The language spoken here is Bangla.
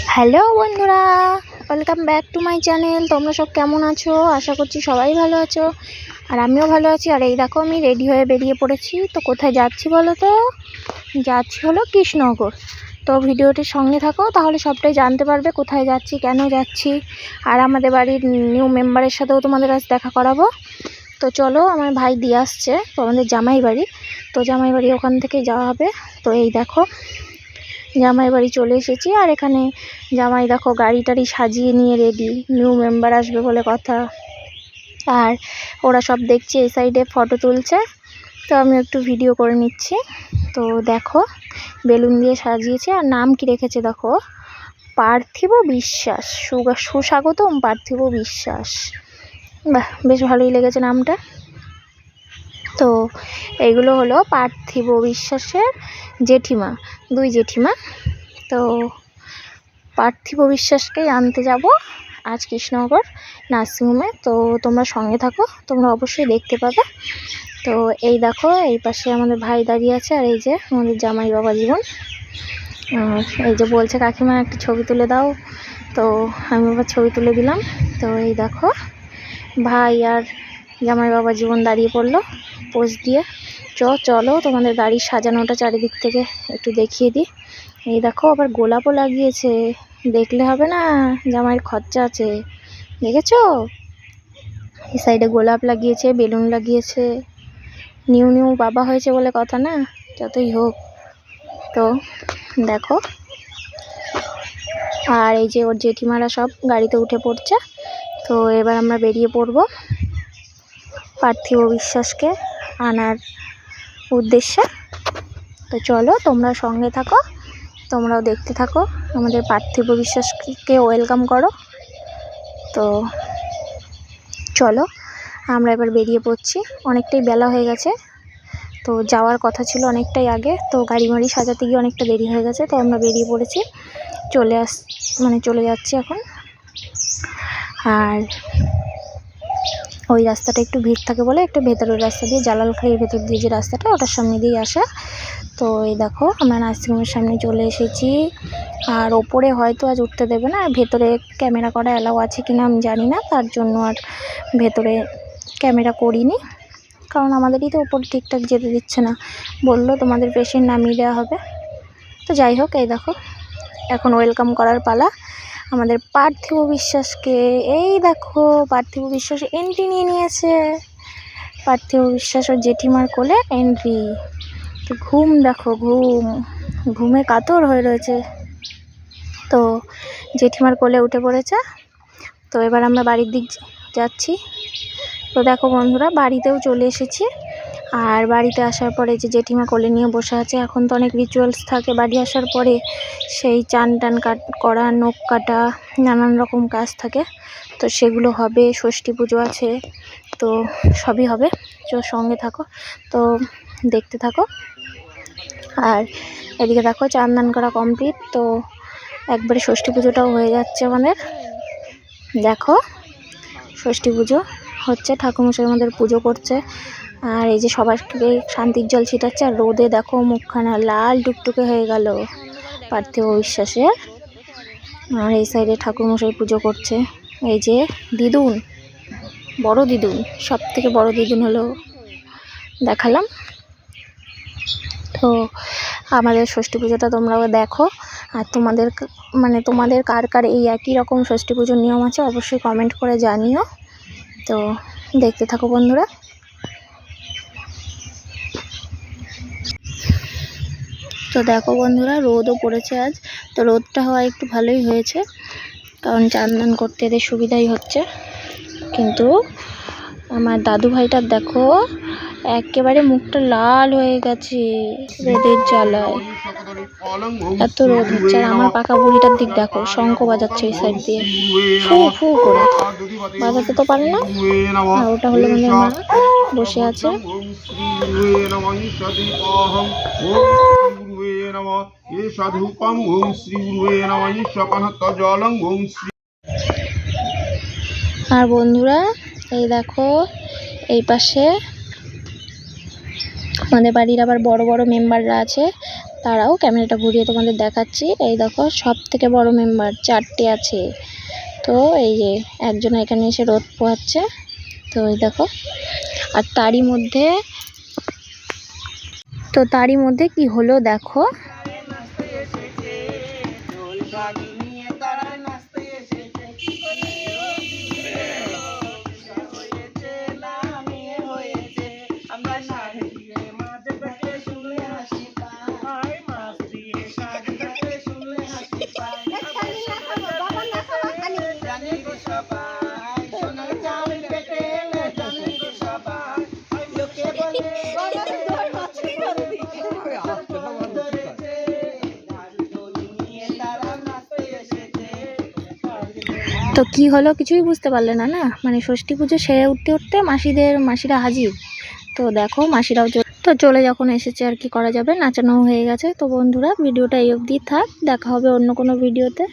হ্যালো বন্ধুরা, welcome back to my channel. তোমরা সব কেমন আছো? আশা করছি সবাই ভালো আছো, আর আমিও ভালো আছি। আর এই দেখো, আমি রেডি হয়ে বেরিয়ে পড়েছি। তো কোথায় যাচ্ছি বলো তো? যাচ্ছি হলো কৃষ্ণনগর। তো ভিডিওটির সঙ্গে থাকো, তাহলে সবটাই জানতে পারবে কোথায় যাচ্ছি, কেন যাচ্ছি। আর আমাদের বাড়ির নিউ মেম্বারের সাথেও তোমাদের আজ দেখা করাবো। তো চলো, আমার ভাই দিয়ে আসছে তো আমাদের জামাই বাড়ি। তো জামাই বাড়ি ওখান থেকেই যাওয়া হবে। তো এই দেখো, জামাই বাড়ি চলে এসেছি। আর এখানে জামাই দেখো গাড়ি টাড়ি সাজিয়ে নিয়ে রেডি, নিউ মেম্বার আসবে বলে কথা। আর ওরা সব দেখছে, এই সাইডে ফটো তুলছে। তো আমি একটু ভিডিও করে নিচ্ছি। তো দেখো, বেলুন দিয়ে সাজিয়েছে। আর নাম কি রেখেছে দেখো, পার্থিব বিশ্বাস, সুস্বাগতম পার্থিব বিশ্বাস। বাহ, বেশ ভালোই লেগেছে নামটা। তো এইগুলো হলো পার্থিব বিশ্বাসের জেঠিমা, দুই জেঠিমা। তো পার্থিব বিশ্বাসকেই আনতে যাব আজ কৃষ্ণনগর নার্সিংহোমে। তো তোমরা সঙ্গে থাকো, তোমরা অবশ্যই দেখতে পাবে। তো এই দেখো, এই পাশে আমাদের ভাই দাঁড়িয়ে আছে, আর এই যে আমাদের জামাই বাবা জীবন। এই যে বলছে কাকিমা একটা ছবি তুলে দাও, তো আমি আবার ছবি তুলে দিলাম। তো এই দেখো, ভাই আর জামাই বাবা জীবন দাঁড়িয়ে পড়লো পোজ দিয়ে। চলো তোমাদের গাড়ির সাজানোটা চারিদিক থেকে একটু দেখিয়ে দিই। এই দেখো, আবার গোলাপও লাগিয়েছে, দেখলে হবে না, জামাইয়ের খরচা আছে, দেখেছো? এই সাইডে গোলাপ লাগিয়েছে, বেলুন লাগিয়েছে। নিউ বাবা হয়েছে বলে কথা না, যতই হোক। তো দেখো, আর এই যে ওর জেঠিমারা সব গাড়িতে উঠে পড়ছে। তো এবার আমরা বেরিয়ে পড়বো পার্থিব বিশ্বাসকে আনার উদ্দেশ্যে। তো চলো, তোমরা সঙ্গে থাকো, তোমরাও দেখতে থাকো, আমাদের পার্থিব বিশ্বাসকে ওয়েলকাম করো। তো চলো, আমরা এবার বেরিয়ে পড়ছি। অনেকটাই বেলা হয়ে গেছে, তো যাওয়ার কথা ছিল অনেকটাই আগে। তো গাড়ি মাড়ি সাজাতে গিয়ে অনেকটা দেরি হয়ে গেছে। তো আমরা বেরিয়ে পড়েছি, চলে যাচ্ছি এখন। আর ওই রাস্তাটা একটু ভিড় থাকে বলে একটু ভেতরের রাস্তা দিয়ে, জালালখাড়ির ভেতর দিয়ে যে রাস্তাটা, ওটার সামনে দিয়ে আসা। তো এই দেখো, আমরা নার্সিংহোমের সামনে চলে এসেছি। আর ওপরে হয়তো আজ উঠতে দেবে না, ভেতরে ক্যামেরা করা অ্যালাউ আছে কিনা আমি জানি না, তার জন্য আর ভেতরে ক্যামেরা করিনি। কারণ আমাদেরই তো ওপরে ঠিকঠাক যেতে দিচ্ছে না, বললো তোমাদের পেশেন্ট নামিয়ে দেওয়া হবে। তো যাই হোক, এই দেখো, এখন ওয়েলকাম করার পালা আমাদের পার্থিব বিশ্বাসকে। এই দেখো, পার্থিব বিশ্বাস এন্ট্রি নিয়ে নিয়েছে। পার্থিব বিশ্বাস ওর জেঠিমার কোলে এন্ট্রি। তো দেখো, ঘুমে কাতর হয়ে রয়েছে। তো জেঠিমার কোলে উঠে পড়েছে। তো এবার আমরা বাড়ির দিক যাচ্ছি। তো দেখো বন্ধুরা, বাড়িতেও চলে এসেছি। আর বাড়িতে আসার পরে যে জেঠিমা কোলে নিয়ে বসে আছে। এখন তো অনেক রিচুয়ালস থাকে বাড়ি আসার পরে, সেই চান করা, নখ কাটা, নানান রকম কাজ থাকে। তো সেগুলো হবে, ষষ্ঠী পুজো আছে, তো সবই হবে। সঙ্গে থাকো, তো দেখতে থাকো। আর এদিকে দেখো, চান করা কমপ্লিট। তো একবারে ষষ্ঠী পুজোটাও হয়ে যাচ্ছে আমাদের। দেখো, ষষ্ঠী পুজো হচ্ছে, ঠাকুরমশাই আমাদের পুজো করছে। আর এই যে সবাইকে শান্তির জল ছিটাচ্ছে। আর রোদে দেখো মুখখানা লাল টুকটুকে হয়ে গেল পার্থিব বিশ্বাসের। আর এই সাইডে ঠাকুরমশাই পুজো করছে। এই যে দিদুন, বড় দিদুন, সব থেকে বড় দিদুন হলো দেখালাম। তো আমাদের ষষ্ঠী পুজোটা তোমরাও দেখো। আর তোমাদের কার কার এই একই রকম ষষ্ঠী পুজোর নিয়ম আছে, অবশ্যই কমেন্ট করে জানিও। তো দেখতে থাকো বন্ধুরা। তো দেখো বন্ধুরা, রোদও পড়েছে আজ। তো রোদটা হওয়া একটু ভালোই হয়েছে, কারণ চান করতে এদের সুবিধাই হচ্ছে। কিন্তু আমার দাদু ভাইটার দেখো, একেবারে মুখটা লাল হয়ে গেছে রোদের জ্বালায়, এত রোদ হচ্ছে। আর আমার পাকা বুড়িটার দিক দেখো, শঙ্খ বাজাচ্ছে ওই সাইড দিয়ে, ফু করে। বাজাতে তো পারে না। আর ওটা হলো আমাদের মা, বসে আছে। আর বন্ধুরা, এই দেখো, এই পাশে আমাদের বাড়ির আবার বড় বড় মেম্বাররা আছে, তারাও ক্যামেরাটা ঘুরিয়ে তোমাদের দেখাচ্ছি। এই দেখো সব থেকে বড় মেম্বার 4টে আছে। তো এই যে একজন এখানে এসে রোদ পোহাচ্ছে। তো এই দেখো, আর তারই মধ্যে কি হলো দেখো। তো কি হলো কিছুই বুঝতে পারলে না না, মানে ষষ্ঠী পুজো সেরে উঠতে উঠতে মাসিরা হাজির। তো দেখো মাসিরাও চলে যখন এসেছে আর কি করা যাবে, নাচানো হয়ে গেছে। তো বন্ধুরা ভিডিওটা এই অবধি থাক, দেখা হবে অন্য কোনো ভিডিওতে।